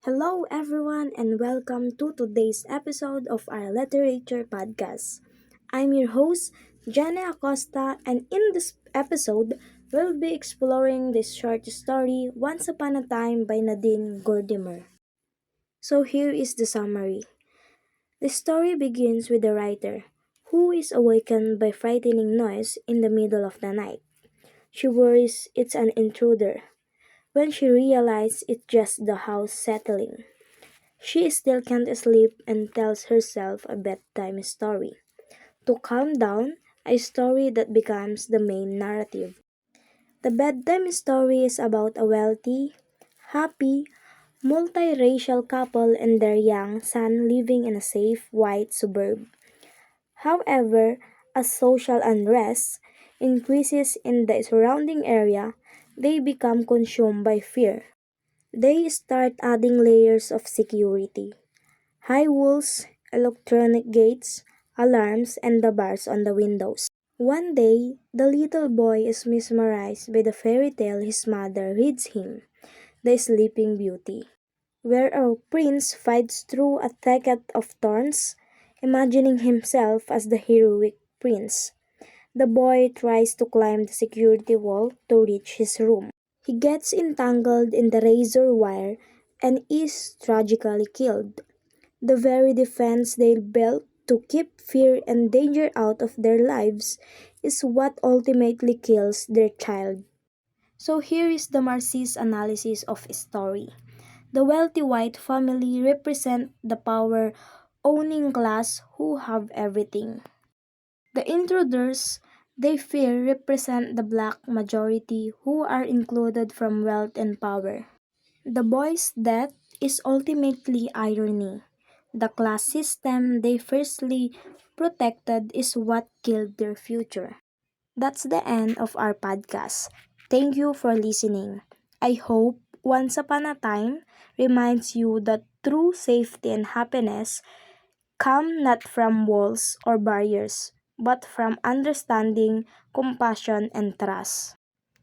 Hello, everyone, and welcome to today's episode of our literature podcast. I'm your host, Jana Acosta, and in this episode, we'll be exploring this short story, Once Upon a Time by Nadine Gordimer. So, here is the summary. The story begins with the writer, who is awakened by frightening noise in the middle of the night. She worries it's an intruder. When she realizes it's just the house settling. She still can't sleep and tells herself a bedtime story. To calm down, a story that becomes the main narrative. The bedtime story is about a wealthy, happy, multiracial couple and their young son living in a safe white suburb. However, as social unrest increases in the surrounding area, they become consumed by fear. They start adding layers of security. High walls, electronic gates, alarms, and the bars on the windows. One day, the little boy is mesmerized by the fairy tale his mother reads him, The Sleeping Beauty, where a prince fights through a thicket of thorns, imagining himself as the heroic prince. The boy tries to climb the security wall to reach his room. He gets entangled in the razor wire and is tragically killed. The very defense they built to keep fear and danger out of their lives is what ultimately kills their child. So here is the Marcy's analysis of story. The wealthy white family represent the power owning class who have everything. The intruders they fear represent the black majority who are included from wealth and power. The boy's death is ultimately irony. The class system they firstly protected is what killed their future. That's the end of our podcast. Thank you for listening. I hope Once Upon a Time reminds you that true safety and happiness come not from walls or barriers, but from understanding, compassion, and trust.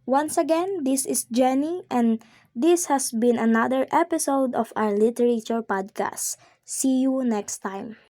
Once again, this is Jenny, and this has been another episode of our literature podcast. See you next time.